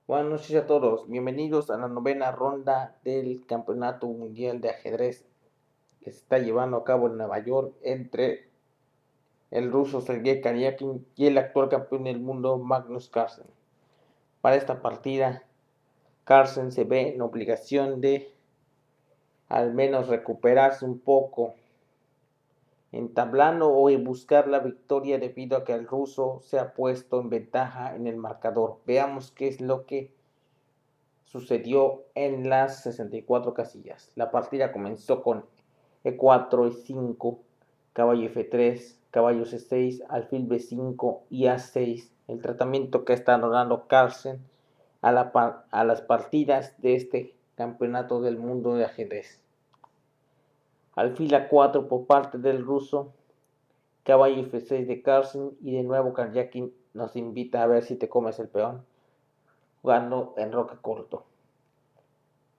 Buenas noches a todos, bienvenidos a la novena ronda del Campeonato Mundial de Ajedrez que se está llevando a cabo en Nueva York entre el ruso Sergei Karyakin y el actual campeón del mundo Magnus Carlsen. Para esta partida, Carlsen se ve en obligación de al menos recuperarse un poco, entablando o buscar la victoria debido a que el ruso se ha puesto en ventaja en el marcador. Veamos qué es lo que sucedió en las 64 casillas. La partida comenzó con E4, E5, caballo F3, caballo C6, alfil B5 y A6. El tratamiento que está dando Carlsen a las partidas de este campeonato del mundo de ajedrez. Alfil A4 por parte del ruso, caballo F6 de Carlsen y de nuevo Karyakin nos invita a ver si te comes el peón, jugando en roque corto.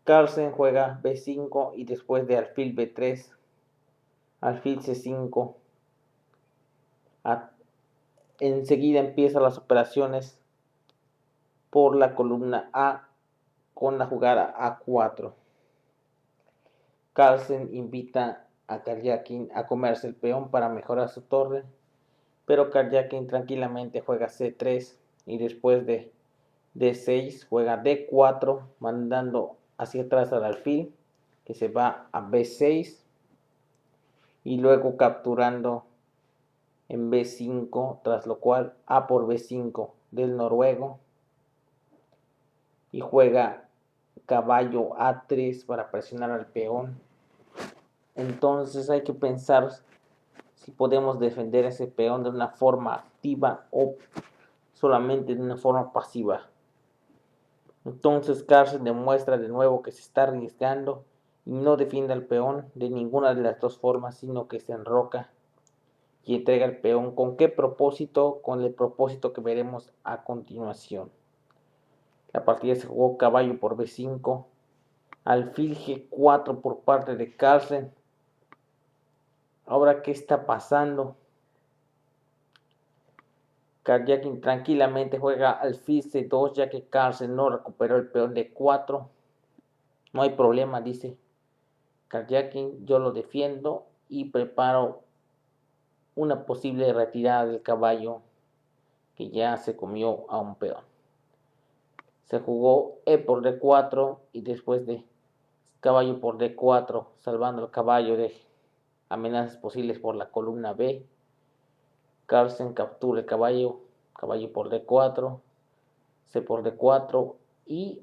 Carlsen juega B5 y después de alfil B3, alfil C5. Enseguida empiezan las operaciones por la columna A con la jugada A4. Carlsen invita a Karyakin a comerse el peón para mejorar su torre, pero Karyakin tranquilamente juega C3 y después de D6 juega D4, mandando hacia atrás al alfil que se va a B6 y luego capturando en B5, tras lo cual A por B5 del noruego y juega caballo A3 para presionar al peón. Entonces hay que pensar si podemos defender ese peón de una forma activa o solamente de una forma pasiva. Entonces Carlsen demuestra de nuevo que se está arriesgando y no defiende al peón de ninguna de las dos formas, sino que se enroca y entrega el peón. ¿Con qué propósito? Con el propósito que veremos a continuación. La partida se jugó caballo por B5, alfil G4 por parte de Carlsen. Ahora, ¿qué está pasando? Karyakin tranquilamente juega alfil C2 ya que Carlsen no recuperó el peón de 4. No hay problema, dice Karyakin, yo lo defiendo y preparo una posible retirada del caballo que ya se comió a un peón. Se jugó E por D4 y después de caballo por D4, salvando el caballo de amenazas posibles por la columna B. Carlsen captura el caballo, caballo por D4, C por D4 y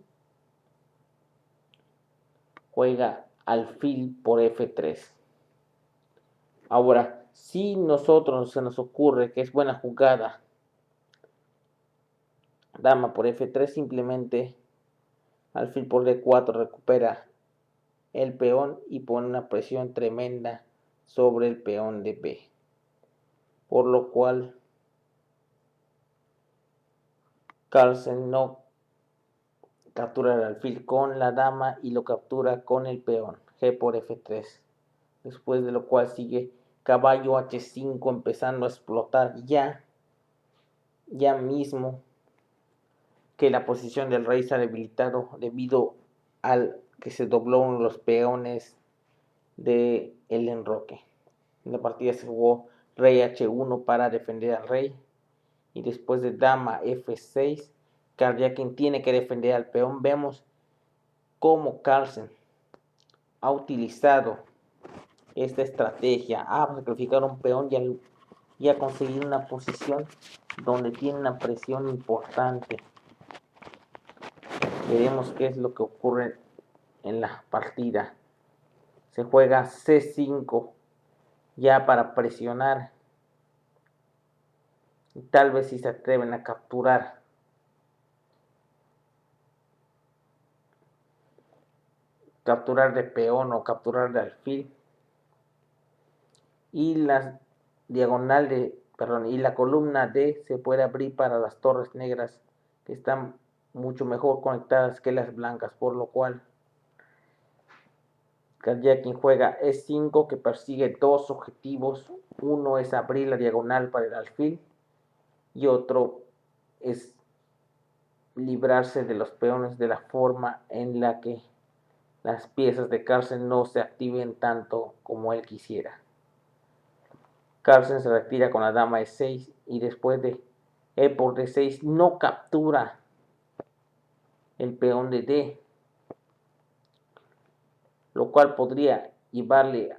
juega alfil por F3. Ahora, si nosotros se nos ocurre que es buena jugada dama por F3, simplemente alfil por D4 recupera el peón y pone una presión tremenda sobre el peón de B, por lo cual Carlsen no captura el alfil con la dama y lo captura con el peón G por F3, después de lo cual sigue caballo H5 empezando a explotar ya mismo que la posición del rey se ha debilitado debido al que se dobló los peones del enroque. En la partida se jugó rey H1 para defender al rey y después de dama F6, Karyakin tiene que defender al peón. Vemos cómo Carlsen ha utilizado esta estrategia, ha sacrificado un peón y ha conseguido una posición donde tiene una presión importante. Veremos qué es lo que ocurre en la partida. Se juega C5 ya para presionar y tal vez si se atreven a capturar. Capturar de peón o capturar de alfil y la diagonal y la columna D se puede abrir para las torres negras que están mucho mejor conectadas que las blancas, por lo cual Karyakin juega E5 que persigue dos objetivos. Uno es abrir la diagonal para el alfil y otro es librarse de los peones de la forma en la que las piezas de Carlsen no se activen tanto como él quisiera. Carlsen se retira con la dama E6 y después de E por D6 no captura el peón de D, lo cual podría llevarle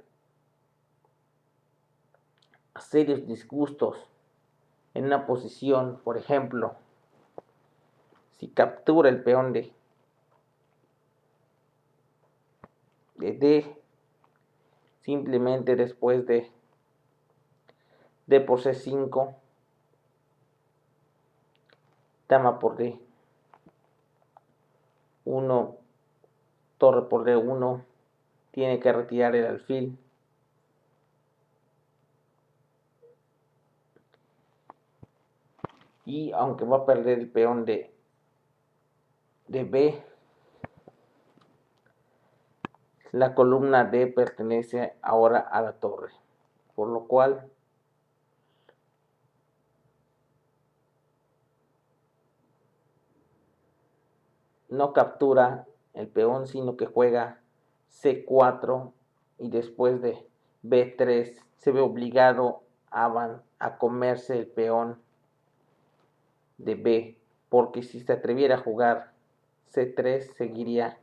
a serios disgustos en una posición. Por ejemplo, si captura el peón de D, simplemente después de D por C5, dama por D1, torre por D1, tiene que retirar el alfil. Y aunque va a perder el peón de B, la columna D pertenece ahora a la torre, por lo cual no captura el peón, sino que juega C4 y después de B3 se ve obligado a comerse el peón de B, porque si se atreviera a jugar C3 seguiría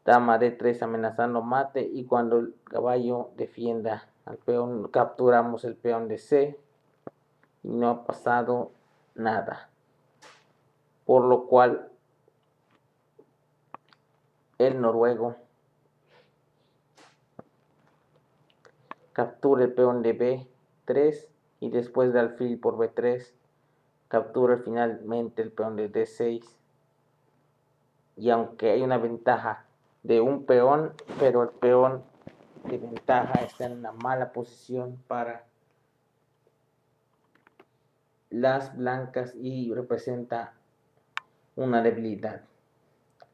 dama D3 amenazando mate, y cuando el caballo defienda al peón capturamos el peón de C y no ha pasado nada, por lo cual el noruego captura el peón de B3 y después de alfil por B3 captura finalmente el peón de D6, y aunque hay una ventaja de un peón, pero el peón de ventaja está en una mala posición para las blancas y representa una debilidad.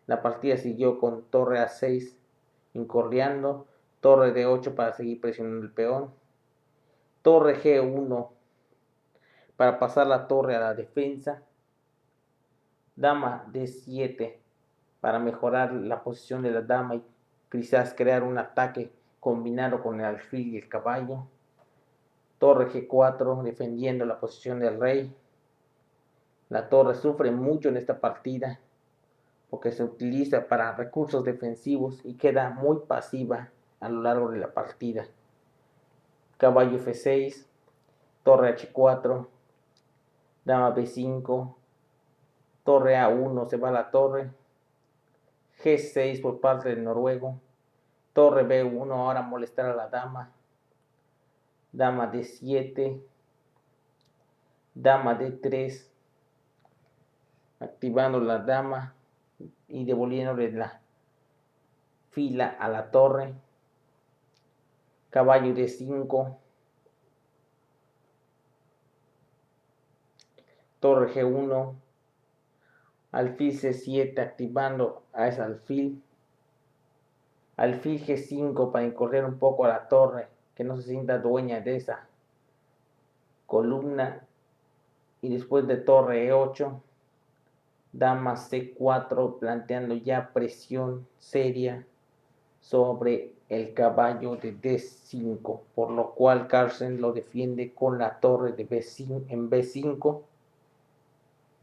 La partida siguió con torre A6 incordiando, torre D8 para seguir presionando el peón, torre G1 para pasar la torre a la defensa, dama D7 para mejorar la posición de la dama y quizás crear un ataque combinado con el alfil y el caballo, torre G4 defendiendo la posición del rey. La torre sufre mucho en esta partida porque se utiliza para recursos defensivos y queda muy pasiva a lo largo de la partida. Caballo F6, torre H4, dama B5, torre A1, se va a la torre, G6 por parte del noruego, torre B1, ahora molestar a la dama, dama D7, dama D3, activando la dama y devolviéndole la fila a la torre, caballo D5, torre G1, alfil C7 activando a ese alfil, alfil G5 para incorrer un poco a la torre, que no se sienta dueña de esa columna, y después de torre E8, dama C4 planteando ya presión seria sobre el caballo de D5, por lo cual Carlsen lo defiende con la torre de B5 en B5,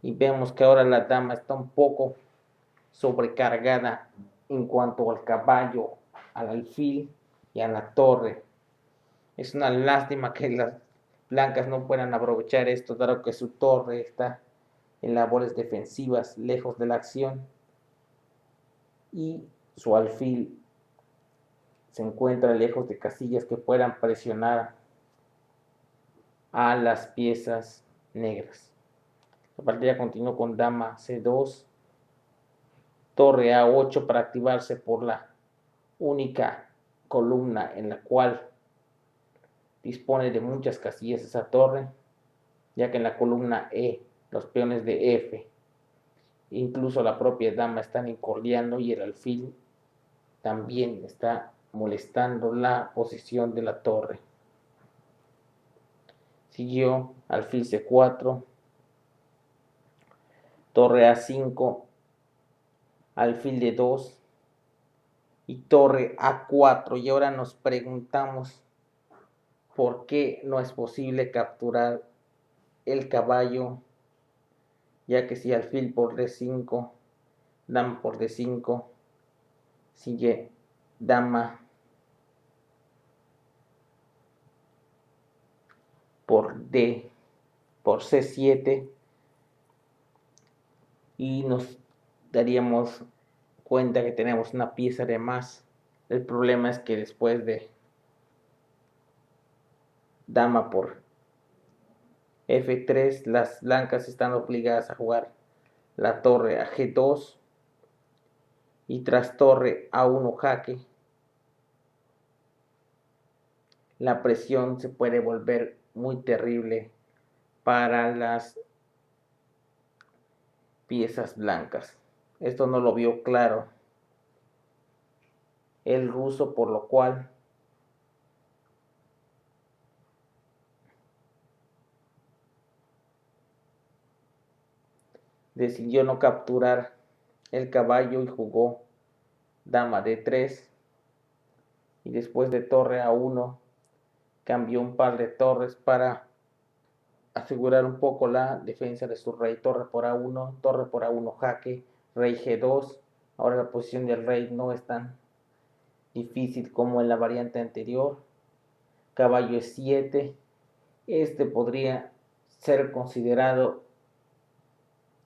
y vemos que ahora la dama está un poco sobrecargada en cuanto al caballo, al alfil y a la torre. Es una lástima que las blancas no puedan aprovechar esto, dado que su torre está en labores defensivas lejos de la acción y su alfil se encuentra lejos de casillas que puedan presionar a las piezas negras. La partida continuó con dama C2, torre A8 para activarse por la única columna en la cual dispone de muchas casillas esa torre, ya que en la columna E los peones de F, incluso la propia dama, están incordiando y el alfil también está molestando la posición de la torre. Siguió alfil C4, torre A5, alfil de 2 y torre A4. Y ahora nos preguntamos por qué no es posible capturar el caballo, ya que si alfil por D5, dama por D5, sigue dama por C7 y nos daríamos cuenta que tenemos una pieza de más. El problema es que después de dama por F3, las blancas están obligadas a jugar la torre a G2 y tras torre A1 jaque, la presión se puede volver muy terrible para las piezas blancas. Esto no lo vio claro el ruso, por lo cual decidió no capturar el caballo y jugó dama D3 y después de torre A1 cambió un par de torres para asegurar un poco la defensa de su rey. Torre por A1, torre por A1 jaque, rey G2. Ahora la posición del rey no es tan difícil como en la variante anterior. Caballo E7. Este podría ser considerado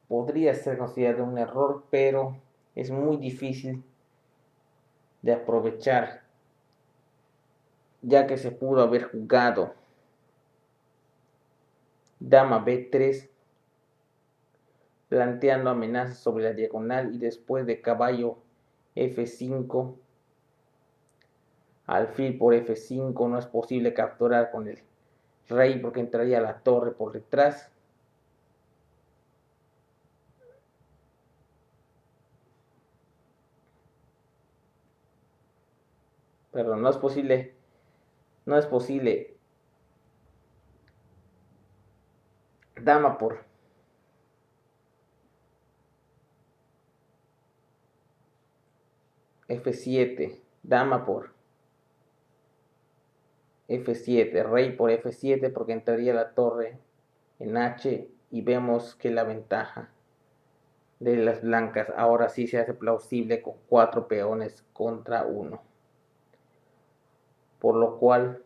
un error, pero es muy difícil de aprovechar, ya que se pudo haber jugado dama B3 planteando amenazas sobre la diagonal y después de caballo F5, alfil por F5, no es posible capturar con el rey porque entraría la torre por detrás. Perdón, no es posible dama por F7, dama por F7, rey por F7 porque entraría la torre en H y vemos que la ventaja de las blancas ahora sí se hace plausible con 4 peones contra 1, por lo cual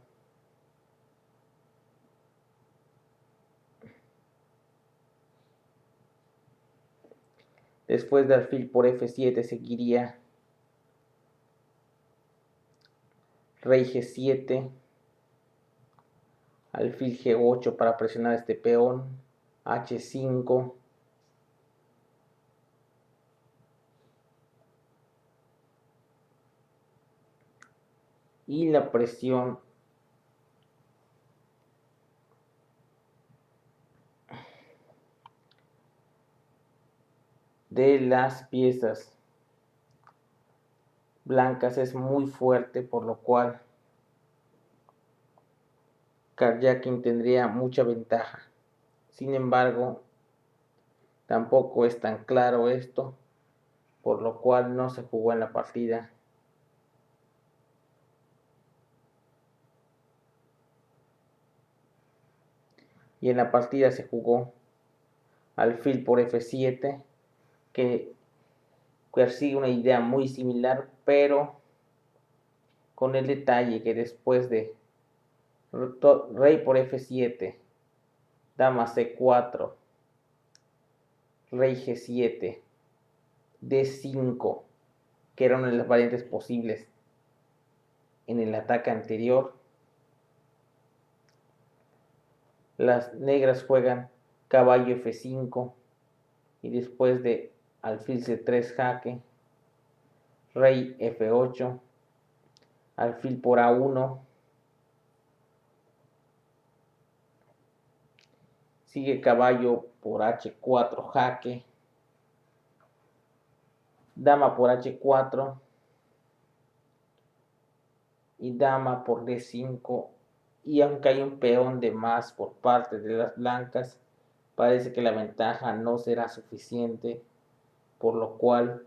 después de alfil por F7 seguiría rey G7, alfil G8 para presionar este peón, H5, y la presión de las piezas blancas es muy fuerte, por lo cual Karjakin tendría mucha ventaja. Sin embargo, tampoco es tan claro esto, por lo cual no se jugó en la partida. Y en la partida se jugó alfil por F7, que persigue una idea muy similar, pero con el detalle que después de rey por F7, dama C4, rey G7, D5, que era una de las variantes posibles en el ataque anterior, las negras juegan caballo F5 y después de alfil C3 jaque, rey F8, alfil por A1, sigue caballo por H4 jaque, dama por H4 y dama por D5, y aunque hay un peón de más por parte de las blancas, parece que la ventaja no será suficiente, por lo cual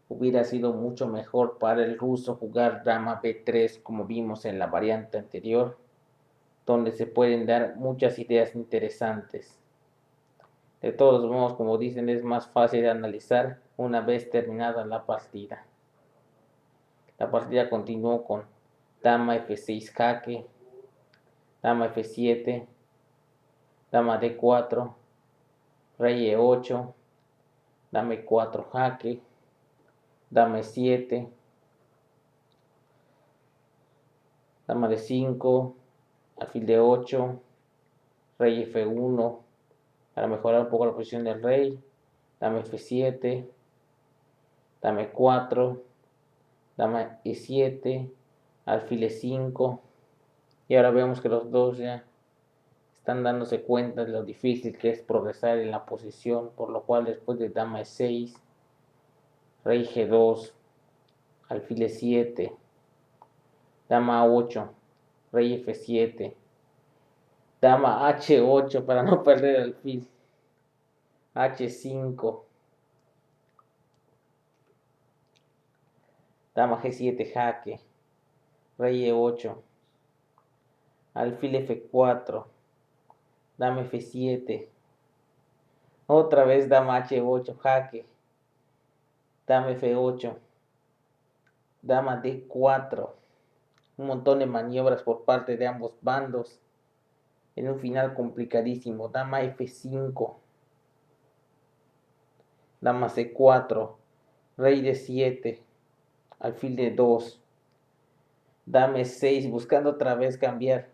hubiera sido mucho mejor para el ruso jugar dama b3 como vimos en la variante anterior, donde se pueden dar muchas ideas interesantes. De todos modos, como dicen, es más fácil de analizar una vez terminada la partida. La partida continuó con dama f6 jaque, dama f7, dama d4, rey e8, dama e4 jaque, dama e7, dama d5, alfil d8, rey f1, para mejorar un poco la posición del rey, dama f7, dama e4, dama e7, alfil e5, y ahora vemos que los dos ya están dándose cuenta de lo difícil que es progresar en la posición, por lo cual después de dama e6, rey g2, alfil e7, dama a8, rey f7, dama h8 para no perder el alfil, h5, dama g7 jaque, rey e8, alfil f4, dama f7, otra vez dama h8 jaque, dama f8, dama d4, un montón de maniobras por parte de ambos bandos, en un final complicadísimo, dama f5, dama c4, rey d7, alfil d2, dama e6, buscando otra vez cambiar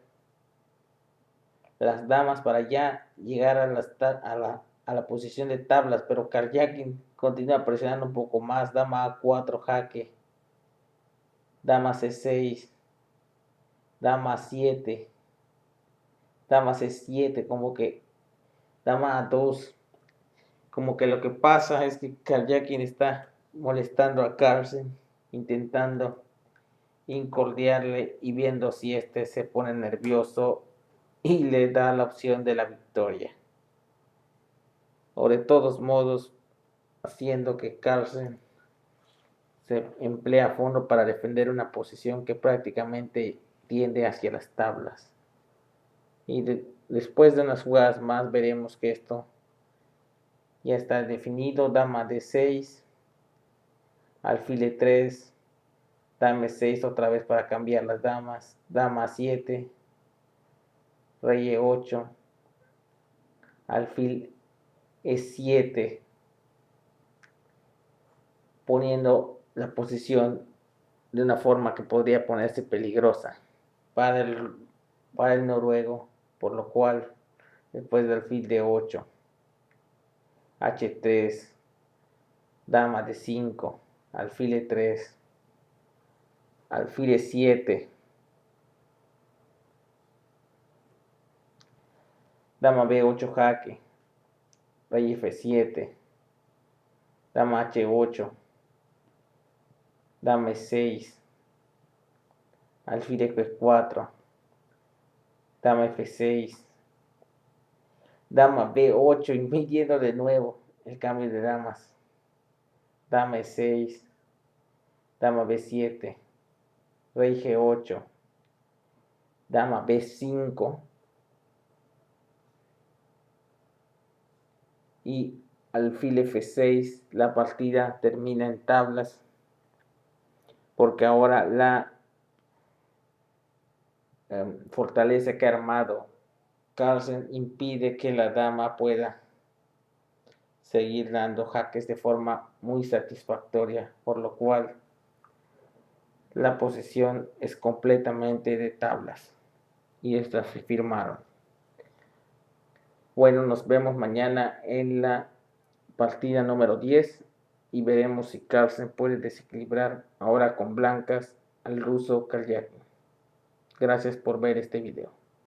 las damas para ya llegar a la posición de tablas, pero Karjakin continúa presionando un poco más, dama a4 jaque, dama c6, dama a7, dama c7, como que dama a2, como que lo que pasa es que Karjakin está molestando a Carlsen, intentando incordiarle y viendo si este se pone nervioso y le da la opción de la victoria. O de todos modos, haciendo que Carlsen se emplea a fondo para defender una posición que prácticamente tiende hacia las tablas. Y después de unas jugadas más veremos que esto ya está definido. Dama d6, alfil e3, dama e6 otra vez para cambiar las damas, dama a7, rey e8, alfil e7, poniendo la posición de una forma que podría ponerse peligrosa para el noruego, por lo cual después del alfil d8, h3, dama d5, alfil e3, alfil e7, dama b8 jaque, rey f7, dama h8, dama e6, alfil f4, dama f6, dama b8, impidiendo de nuevo el cambio de damas, dama e6, dama b7, rey g8, dama b5 y alfil f6. La partida termina en tablas porque ahora la fortaleza que ha armado Carlsen impide que la dama pueda seguir dando jaques de forma muy satisfactoria, por lo cual la posesión es completamente de tablas y estas se firmaron. Bueno, nos vemos mañana en la partida número 10 y veremos si Carlsen puede desequilibrar ahora con blancas al ruso Karjakin. Gracias por ver este video.